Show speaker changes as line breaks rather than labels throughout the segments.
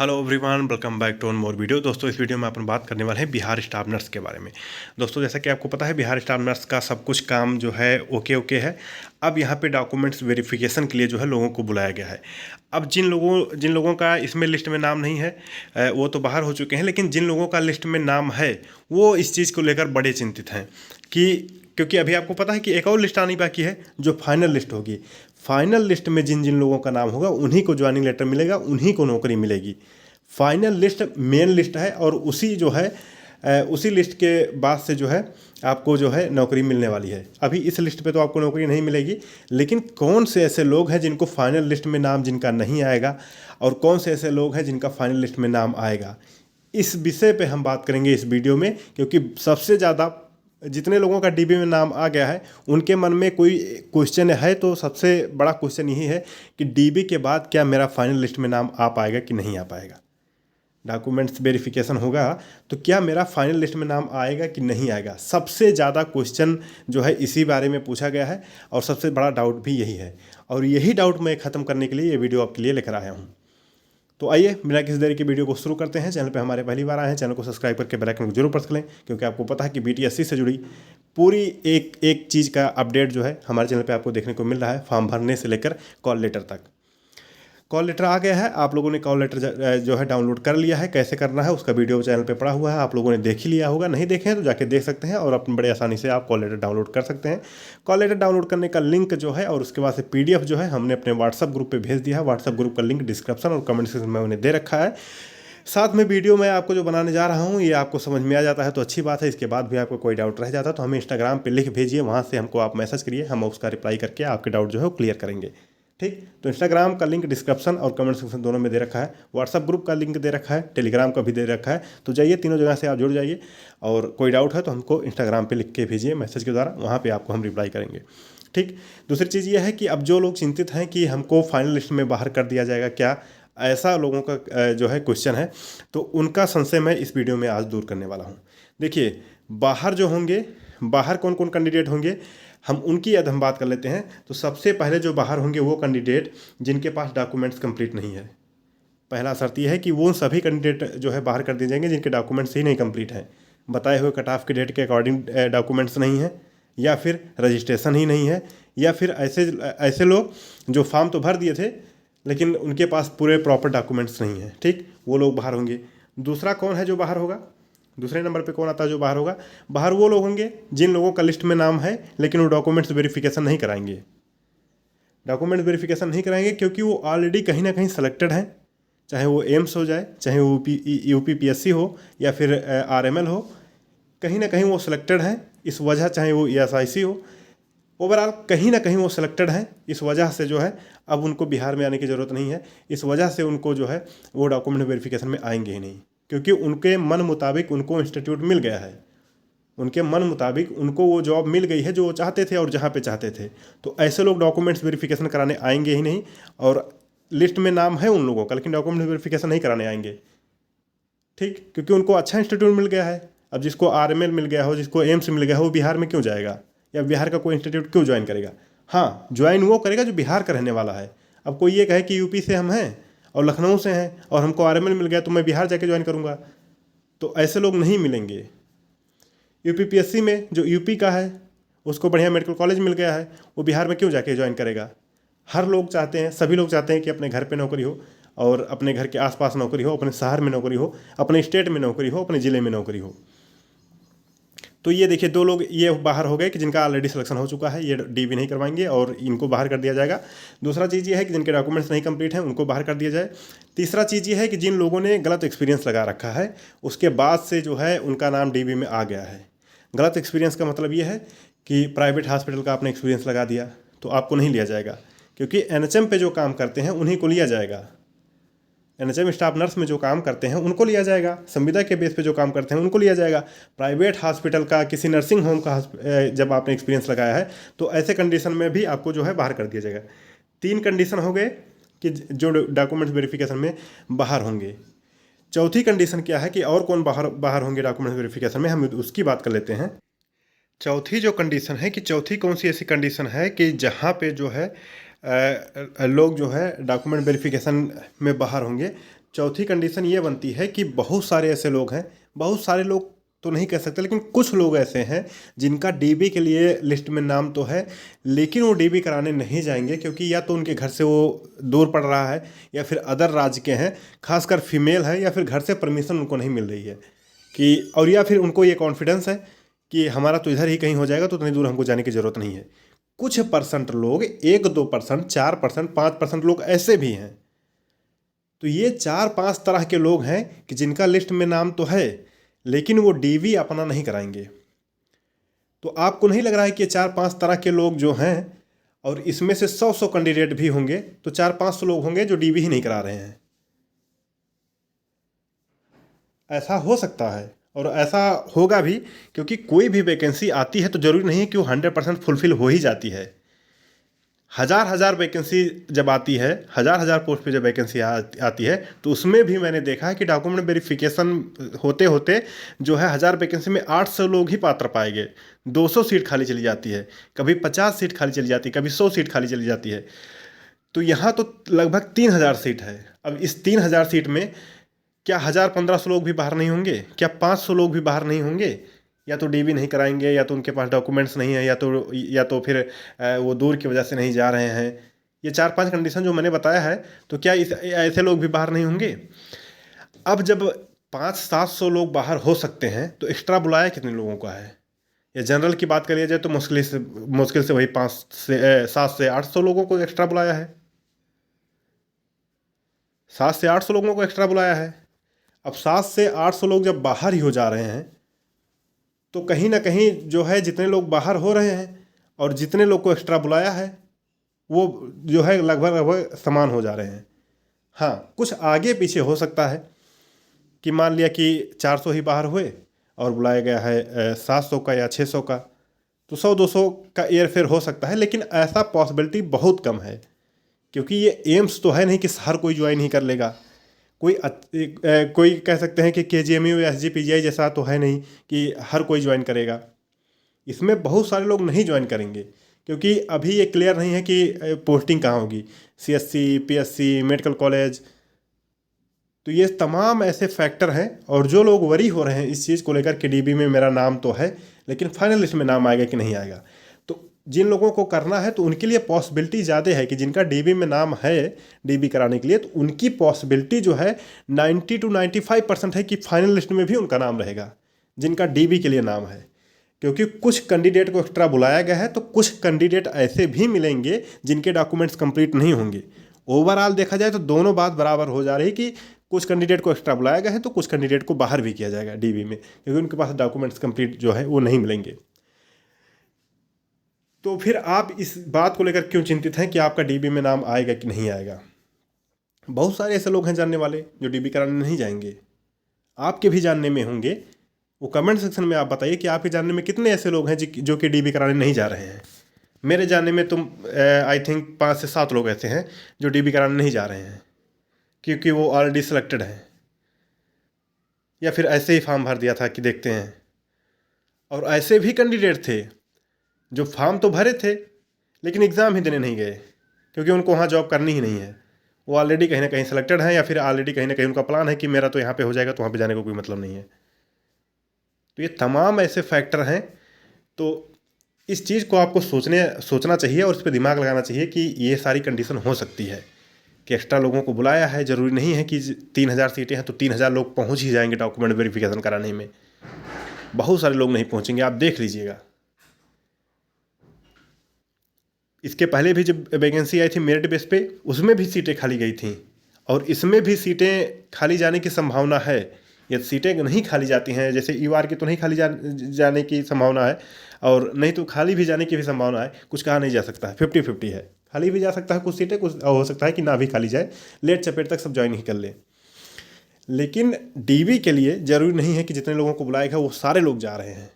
Hello everyone, welcome back to one more video. दोस्तों, इस video में अपन बात करने वाले हैं बिहार स्टाफ नर्स के बारे में। दोस्तों, जैसा कि आपको पता है, बिहार स्टाफ नर्स का सब कुछ काम जो है ओके है। अब यहाँ पे डॉक्यूमेंट्स वेरिफिकेशन के लिए जो है लोगों को बुलाया गया है। अब जिन लोगों का इसमें लिस्ट में नाम नहीं है वो तो बाहर हो चुके हैं, लेकिन जिन लोगों का लिस्ट में नाम है वो इस चीज़ को लेकर बड़े चिंतित हैं क्योंकि अभी आपको पता है कि एक और लिस्ट आनी बाकी है जो फाइनल लिस्ट होगी। फाइनल लिस्ट में जिन जिन लोगों का नाम होगा उन्हीं को ज्वाइनिंग लेटर मिलेगा, उन्हीं को नौकरी मिलेगी। फाइनल लिस्ट मेन लिस्ट है और उसी लिस्ट के बाद से जो है आपको जो है नौकरी मिलने वाली है। अभी इस लिस्ट पे तो आपको नौकरी नहीं मिलेगी, लेकिन कौन से ऐसे लोग हैं जिनको फाइनल लिस्ट में नाम जिनका नहीं आएगा और कौन से ऐसे लोग हैं जिनका फाइनल लिस्ट में नाम आएगा, इस विषय पे हम बात करेंगे इस वीडियो में। क्योंकि सबसे ज़्यादा जितने लोगों का डीबी में नाम आ गया है उनके मन में कोई क्वेश्चन है, तो सबसे बड़ा क्वेश्चन यही है कि डीबी के बाद क्या मेरा फाइनल लिस्ट में नाम आ पाएगा कि नहीं आ पाएगा। डॉक्यूमेंट्स वेरिफिकेशन होगा तो क्या मेरा फाइनल लिस्ट में नाम आएगा कि नहीं आएगा। सबसे ज़्यादा क्वेश्चन जो है इसी बारे में पूछा गया है और सबसे बड़ा डाउट भी यही है, और यही डाउट मैं ख़त्म करने के लिए ये वीडियो आपके लिए लेकर आया हूँ। तो आइए बिना किसी देरी के वीडियो को शुरू करते हैं। चैनल पे हमारे पहली बार आए हैं, चैनल को सब्सक्राइब करके बेल आइकन को जरूर प्रेस करें, क्योंकि आपको पता है कि बीटीएससी से जुड़ी पूरी एक चीज़ का अपडेट जो है हमारे चैनल पे आपको देखने को मिल रहा है, फॉर्म भरने से लेकर कॉल लेटर तक। कॉल लेटर आ गया है, आप लोगों ने कॉल लेटर जो है डाउनलोड कर लिया है। कैसे करना है उसका वीडियो चैनल पे पड़ा हुआ है, आप लोगों ने देख ही लिया होगा। नहीं देखे हैं तो जाके देख सकते हैं और अपनी बड़े आसानी से आप कॉल लेटर डाउनलोड कर सकते हैं। कॉल लेटर डाउनलोड करने का लिंक जो है और उसके बाद से PDF जो है हमने अपने व्हाट्सअप ग्रुप पे भेज दिया है। व्हाट्सअप ग्रुप का लिंक डिस्क्रिप्शन और कमेंट सेक्शन में उन्हें दे रखा है। साथ में वीडियो मैं आपको जो बनाने जा रहा हूँ ये आपको समझ में आ जाता है तो अच्छी बात है। इसके बाद भी आपको कोई डाउट रह जाता है तो हमें इंस्टाग्राम पे लिख भेजिए, वहाँ से हमको आप मैसेज करिए, हम उसका रिप्लाई करके आपके डाउट जो है वो क्लियर करेंगे। ठीक, तो इंस्टाग्राम का लिंक डिस्क्रिप्शन और कमेंट सेक्शन दोनों में दे रखा है। व्हाट्सअप ग्रुप का लिंक दे रखा है, टेलीग्राम का भी दे रखा है। तो जाइए, तीनों जगह से आप जुड़ जाइए और कोई डाउट है तो हमको इंस्टाग्राम पे लिख के भेजिए मैसेज के द्वारा, वहाँ पे आपको हम रिप्लाई करेंगे। ठीक, दूसरी चीज़ ये है कि अब जो लोग चिंतित हैं कि हमको फाइनल लिस्ट में बाहर कर दिया जाएगा क्या, ऐसा लोगों का जो है क्वेश्चन है, तो उनका संशय मैं इस वीडियो में आज दूर करने वाला हूँ। देखिए, बाहर जो होंगे, बाहर कौन कौन कैंडिडेट होंगे हम उनकी यदि हम बात कर लेते हैं तो सबसे पहले जो बाहर होंगे वो कैंडिडेट जिनके पास डॉक्यूमेंट्स कंप्लीट नहीं है। पहला शर्त यह है कि वो सभी कैंडिडेट जो है बाहर कर दिए जाएंगे जिनके डॉक्यूमेंट्स ही नहीं कंप्लीट हैं, बताए हुए कट ऑफ के डेट के अकॉर्डिंग डॉक्यूमेंट्स नहीं है, या फिर रजिस्ट्रेशन ही नहीं है, या फिर ऐसे लोग जो फॉर्म तो भर दिए थे लेकिन उनके पास पूरे प्रॉपर डॉक्यूमेंट्स नहीं हैं। ठीक, वो लोग बाहर होंगे। दूसरा कौन है जो बाहर होगा, दूसरे नंबर पे कौन आता है जो बाहर होगा? बाहर वो लोग होंगे जिन लोगों का लिस्ट में नाम है लेकिन वो डॉक्यूमेंट्स वेरिफिकेशन नहीं कराएंगे। डॉक्यूमेंट वेरिफिकेशन नहीं कराएंगे क्योंकि वो ऑलरेडी कहीं ना कहीं सेलेक्टेड हैं, चाहे वो एम्स हो जाए, चाहे वो UPPSC हो या फिर RML हो, कहीं ना कहीं वो सिलेक्टेड हैं। इस वजह, चाहे वो ESIC हो, ओवरऑल कहीं ना कहीं वो सिलेक्टेड हैं। इस वजह से जो है अब उनको बिहार में आने की ज़रूरत नहीं है। इस वजह से उनको जो है वो डॉक्यूमेंट वेरिफिकेशन में आएंगे ही नहीं, क्योंकि उनके मन मुताबिक उनको इंस्टीट्यूट मिल गया है, उनके मन मुताबिक उनको वो जॉब मिल गई है जो वो चाहते थे और जहाँ पे चाहते थे। तो ऐसे लोग डॉक्यूमेंट्स वेरिफिकेशन कराने आएंगे ही नहीं, और लिस्ट में नाम है उन लोगों का लेकिन डॉक्यूमेंट वेरिफिकेशन नहीं कराने आएंगे। ठीक, क्योंकि उनको अच्छा इंस्टीट्यूट मिल गया है। अब जिसको RML मिल गया हो, जिसको एम्स मिल गया हो, वो बिहार में क्यों जाएगा या बिहार का कोई इंस्टीट्यूट क्यों ज्वाइन करेगा? हाँ, ज्वाइन वो करेगा जो बिहार का रहने वाला है। अब कोई ये कहे कि यूपी से हम हैं और लखनऊ से हैं और हमको RML मिल गया तो मैं बिहार जाके ज्वाइन करूँगा, तो ऐसे लोग नहीं मिलेंगे। UPPSC में जो यूपी का है उसको बढ़िया मेडिकल कॉलेज मिल गया है, वो बिहार में क्यों जाके ज्वाइन करेगा? हर लोग चाहते हैं, सभी लोग चाहते हैं कि अपने घर पे नौकरी हो और अपने घर के आसपास नौकरी हो, अपने शहर में नौकरी हो, अपने स्टेट में नौकरी हो, अपने ज़िले में नौकरी हो। तो ये देखिए, दो लोग ये बाहर हो गए कि जिनका ऑलरेडी सिलेक्शन हो चुका है, ये डीबी नहीं करवाएंगे और इनको बाहर कर दिया जाएगा। दूसरा चीज़ ये है कि जिनके डॉक्यूमेंट्स नहीं कंप्लीट हैं उनको बाहर कर दिया जाए। तीसरा चीज़ ये है कि जिन लोगों ने गलत एक्सपीरियंस लगा रखा है उसके बाद से जो है उनका नाम डीबी में आ गया है। गलत एक्सपीरियंस का मतलब ये है कि प्राइवेट हॉस्पिटल का आपने एक्सपीरियंस लगा दिया तो आपको नहीं लिया जाएगा, क्योंकि NHM पे जो काम करते हैं उन्हीं को लिया जाएगा। NHM स्टाफ नर्स में जो काम करते हैं उनको लिया जाएगा, संविदा के बेस पे जो काम करते हैं उनको लिया जाएगा। प्राइवेट हॉस्पिटल का, किसी नर्सिंग होम का जब आपने एक्सपीरियंस लगाया है तो ऐसे कंडीशन में भी आपको जो है बाहर कर दिया जाएगा। 3 कंडीशन हो गए कि जो डॉक्यूमेंट वेरिफिकेशन में बाहर होंगे। चौथी कंडीशन क्या है कि और कौन बाहर होंगे डॉक्यूमेंट वेरिफिकेशन में, हम उसकी बात कर लेते हैं। चौथी जो कंडीशन है कि चौथी कौन सी ऐसी कंडीशन है कि जहाँ पे जो है लोग जो है डॉक्यूमेंट वेरिफिकेशन में बाहर होंगे, चौथी कंडीशन ये बनती है कि बहुत सारे ऐसे लोग हैं, बहुत सारे लोग तो नहीं कह सकते, लेकिन कुछ लोग ऐसे हैं जिनका डीबी के लिए लिस्ट में नाम तो है, लेकिन वो डीबी कराने नहीं जाएंगे क्योंकि या तो उनके घर से वो दूर पड़ रहा है, या फिर अदर राज्य के हैं, खासकर फीमेल है, या फिर घर से परमिशन उनको नहीं मिल रही है कि, और या फिर उनको ये कॉन्फिडेंस है कि हमारा तो इधर ही कहीं हो जाएगा, तो उतनी दूर हमको जाने की ज़रूरत नहीं है। कुछ परसेंट लोग, 1-2%, 4%, 5% लोग ऐसे भी हैं। तो ये 4-5 तरह के लोग हैं कि जिनका लिस्ट में नाम तो है, लेकिन वो डीवी अपना नहीं कराएंगे। तो आपको नहीं लग रहा है कि ये 4-5 तरह के लोग जो हैं, और इसमें से 100 कैंडिडेट भी होंगे, तो 400-500 लोग होंगे जो डीवी ही नहीं करा रहे हैं। ऐसा हो सकता है और ऐसा होगा भी, क्योंकि कोई भी वैकेंसी आती है तो ज़रूरी नहीं है कि वो 100% फुलफिल हो ही जाती है। हज़ार वैकेंसी जब आती है, हज़ार पोस्ट पे जब वैकेंसी आती है, तो उसमें भी मैंने देखा है कि डॉक्यूमेंट वेरिफिकेशन होते होते जो है 1000 वैकेंसी में 800 लोग ही पात्र पाए गए। 200 सीट खाली चली जाती है, कभी 50 सीट खाली चली जाती है, कभी 100 सीट खाली चली जाती है। तो यहाँ तो लगभग 3000 सीट है। अब इस 3000 सीट में क्या 1000-1500 लोग भी बाहर नहीं होंगे? क्या 500 लोग भी बाहर नहीं होंगे? या तो डीबी नहीं कराएंगे, या तो उनके पास डॉक्यूमेंट्स नहीं है, या तो फिर वो दूर की वजह से नहीं जा रहे हैं। ये 4-5 कंडीशन जो मैंने बताया है, तो क्या ऐसे लोग भी बाहर नहीं होंगे? अब जब 500-700 लोग बाहर हो सकते हैं, तो एक्स्ट्रा बुलाया कितने लोगों का है? या जनरल की बात करिए जाए तो मुश्किल से वही 7 से 800 लोगों को एक्स्ट्रा बुलाया है। 7 से 800 लोगों को एक्स्ट्रा बुलाया है। अब 7 से 800 लोग जब बाहर ही हो जा रहे हैं, तो कहीं ना कहीं जो है जितने लोग बाहर हो रहे हैं और जितने लोग को एक्स्ट्रा बुलाया है, वो जो है लगभग समान हो जा रहे हैं। हाँ, कुछ आगे पीछे हो सकता है कि मान लिया कि 400 ही बाहर हुए और बुलाया गया है 700 का या 600 का, तो 100-200 का एयरफेयर हो सकता है, लेकिन ऐसा पॉसिबिलिटी बहुत कम है, क्योंकि ये एम्स तो है नहीं कि हर कोई ज्वाइन ही कर लेगा। कोई कह सकते हैं कि KGMU या SGPGI जैसा तो है नहीं कि हर कोई ज्वाइन करेगा। इसमें बहुत सारे लोग नहीं ज्वाइन करेंगे, क्योंकि अभी ये क्लियर नहीं है कि पोस्टिंग कहाँ होगी, CSC, PSC, मेडिकल कॉलेज। तो ये तमाम ऐसे फैक्टर हैं, और जो लोग वरी हो रहे हैं इस चीज़ को लेकर कि डीबी में मेरा नाम तो है, लेकिन फाइनल लिस्ट में नाम आएगा कि नहीं आएगा। तो जिन लोगों को करना है, तो उनके लिए पॉसिबिलिटी ज़्यादा है कि जिनका डीबी में नाम है डीबी कराने के लिए, तो उनकी पॉसिबिलिटी जो है 90-95% है कि फाइनल लिस्ट में भी उनका नाम रहेगा, जिनका डीबी के लिए नाम है। क्योंकि कुछ कैंडिडेट को एक्स्ट्रा बुलाया गया है, तो कुछ कैंडिडेट ऐसे भी मिलेंगे जिनके डॉक्यूमेंट्स कंप्लीट नहीं होंगे। ओवरऑल देखा जाए तो दोनों बात बराबर हो जा रही है कि कुछ कैंडिडेट को एक्स्ट्रा बुलाया गया है, तो कुछ कैंडिडेट को बाहर भी किया जाएगा डीबी में, क्योंकि उनके पास डॉक्यूमेंट्स कंप्लीट जो है वो नहीं मिलेंगे। तो फिर आप इस बात को लेकर क्यों चिंतित हैं कि आपका डीबी में नाम आएगा कि नहीं आएगा? बहुत सारे ऐसे लोग हैं जानने वाले जो डीबी कराने नहीं जाएंगे। आपके भी जानने में होंगे, वो कमेंट सेक्शन में आप बताइए कि आपके जानने में कितने ऐसे लोग हैं जो कि डीबी कराने नहीं जा रहे हैं। मेरे जानने में तुम आई थिंक 5 से 7 लोग ऐसे हैं जो डीबी कराने नहीं जा रहे हैं, क्योंकि वो ऑलरेडी सिलेक्टेड हैं, या फिर ऐसे ही फॉर्म भर दिया था कि देखते हैं। और ऐसे भी कैंडिडेट थे जो फॉर्म तो भरे थे, लेकिन एग्ज़ाम ही देने नहीं गए, क्योंकि उनको वहाँ जॉब करनी ही नहीं है। वो ऑलरेडी कहीं ना कहीं सिलेक्टेड हैं, या फिर ऑलरेडी कहीं ना कहीं उनका प्लान है कि मेरा तो यहाँ पे हो जाएगा, तो वहाँ पे जाने का कोई मतलब नहीं है। तो ये तमाम ऐसे फैक्टर हैं। तो इस चीज़ को आपको सोचना चाहिए और इस पर दिमाग लगाना चाहिए कि ये सारी कंडीशन हो सकती है कि एक्स्ट्रा लोगों को बुलाया है। ज़रूरी नहीं है कि 3000 सीटें हैं तो 3000 लोग पहुँच ही जाएंगे डॉक्यूमेंट वेरिफिकेशन कराने में। बहुत सारे लोग नहीं पहुँचेंगे, आप देख लीजिएगा। इसके पहले भी जब वैकेंसी आई थी मेरिट बेस पे, उसमें भी सीटें खाली गई थी, और इसमें भी सीटें खाली जाने की संभावना है। यदि सीटें नहीं खाली जाती हैं, जैसे UR की तो नहीं खाली जाने की संभावना है, और नहीं तो खाली भी जाने की भी संभावना है। कुछ कहा नहीं जा सकता है, 50-50 है। खाली भी जा सकता है कुछ सीटें, कुछ हो सकता है कि ना भी खाली जाए, लेट चपेट तक सब ज्वाइन ही कर लें। लेकिन डीबी के लिए ज़रूरी नहीं है कि जितने लोगों को बुलाएगा वो सारे लोग जा रहे हैं।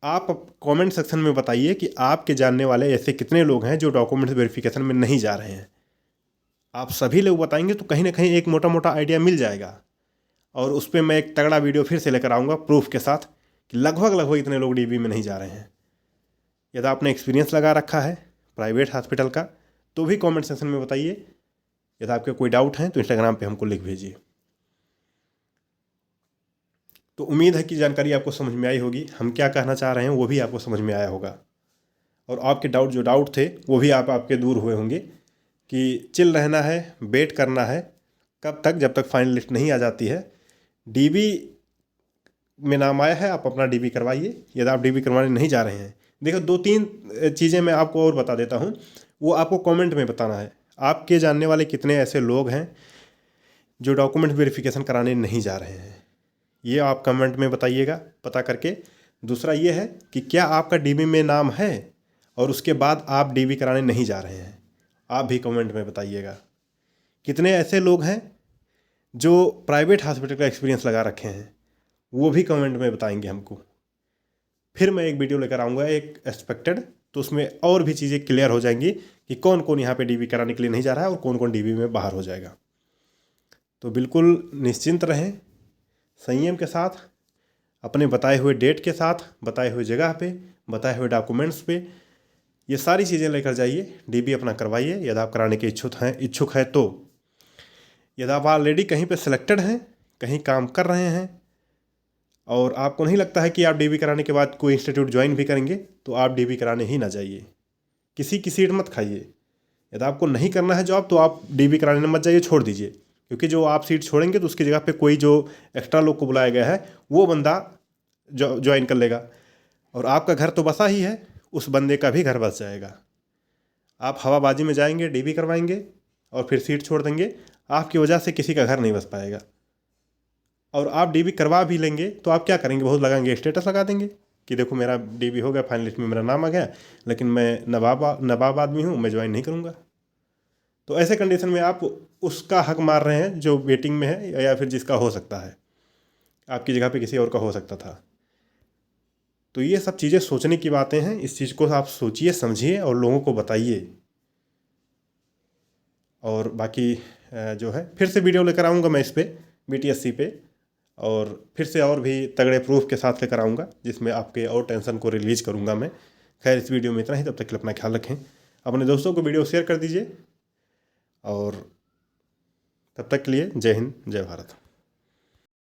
आप कमेंट सेक्शन में बताइए कि आपके जानने वाले ऐसे कितने लोग हैं जो डॉक्यूमेंट्स वेरिफिकेशन में नहीं जा रहे हैं। आप सभी लोग बताएंगे तो कहीं ना कहीं एक मोटा मोटा आइडिया मिल जाएगा, और उस पर मैं एक तगड़ा वीडियो फिर से लेकर आऊँगा प्रूफ के साथ कि लगभग इतने लोग डीबी में नहीं जा रहे हैं। यदि आपने एक्सपीरियंस लगा रखा है प्राइवेट हॉस्पिटल का, तो भी कमेंट सेक्शन में बताइए। यदि आपके कोई डाउट हैं तो इंस्टाग्राम पे हमको लिख भेजिए। तो उम्मीद है कि जानकारी आपको समझ में आई होगी, हम क्या कहना चाह रहे हैं वो भी आपको समझ में आया होगा, और आपके डाउट थे वो भी आपके दूर हुए होंगे कि चिल रहना है, वेट करना है। कब तक? जब तक फाइनल लिस्ट नहीं आ जाती है। डीबी में नाम आया है, आप अपना डीबी करवाइए। यदि आप डीबी करवाने नहीं जा रहे हैं, देखो 2-3 चीज़ें मैं आपको और बता देता हूँ, वो आपको कमेंट में बताना है। आपके जानने वाले कितने ऐसे लोग हैं जो डॉक्यूमेंट वेरिफिकेशन कराने नहीं जा रहे हैं, ये आप कमेंट में बताइएगा पता करके। दूसरा ये है कि क्या आपका डीबी में नाम है और उसके बाद आप डीबी कराने नहीं जा रहे हैं, आप भी कमेंट में बताइएगा। कितने ऐसे लोग हैं जो प्राइवेट हॉस्पिटल का एक्सपीरियंस लगा रखे हैं, वो भी कमेंट में बताएंगे हमको। फिर मैं एक वीडियो लेकर आऊँगा एक एक्सपेक्टेड, तो उसमें और भी चीज़ें क्लियर हो जाएंगी कि कौन कौन यहाँ पे डीबी कराने के लिए नहीं जा रहा है और कौन कौन डीबी में बाहर हो जाएगा। तो बिल्कुल निश्चिंत रहें, संयम के साथ, अपने बताए हुए डेट के साथ, बताए हुए जगह पे, बताए हुए डॉक्यूमेंट्स पे ये सारी चीज़ें लेकर जाइए, डीबी अपना करवाइए यदि आप कराने के इच्छुक हैं तो। यदि आप ऑलरेडी कहीं पे सिलेक्टेड हैं, कहीं काम कर रहे हैं और आपको नहीं लगता है कि आप डीबी कराने के बाद कोई इंस्टीट्यूट ज्वाइन भी करेंगे, तो आप डीबी कराने ही ना जाइए। किसी की सीट मत खाइए। यदि आपको नहीं करना है जॉब तो आप डीबी कराने मत जाइए, छोड़ दीजिए, क्योंकि जो आप सीट छोड़ेंगे तो उसकी जगह पे कोई जो एक्स्ट्रा लोग को बुलाया गया है वो बंदा ज्वाइन कर लेगा, और आपका घर तो बसा ही है, उस बंदे का भी घर बस जाएगा। आप हवाबाजी में जाएंगे, डीबी करवाएंगे और फिर सीट छोड़ देंगे, आपकी वजह से किसी का घर नहीं बस पाएगा। और आप डीबी करवा भी लेंगे तो आप क्या करेंगे? बहुत लगाएंगे, स्टेटस लगा देंगे कि देखो मेरा डीबी हो गया, फाइनल लिस्ट में मेरा नाम आ गया, लेकिन मैं नवाब आदमी हूँ, मैं ज्वाइन नहीं करूँगा। तो ऐसे कंडीशन में आप उसका हक मार रहे हैं जो वेटिंग में है, या फिर जिसका हो सकता है, आपकी जगह पे किसी और का हो सकता था। तो ये सब चीज़ें सोचने की बातें हैं, इस चीज़ को आप सोचिए, समझिए और लोगों को बताइए। और बाकी जो है फिर से वीडियो लेकर आऊँगा मैं इस पर, BTSC पे, और फिर से और भी तगड़े प्रूफ के साथ लेकर आऊँगा जिसमें आपके और टेंशन को रिलीज़ करूँगा मैं। खैर इस वीडियो में इतना ही, तब तक के लिए अपना ख्याल रखें, अपने दोस्तों को वीडियो शेयर कर दीजिए, और तब तक के लिए जय हिंद, जय भारत।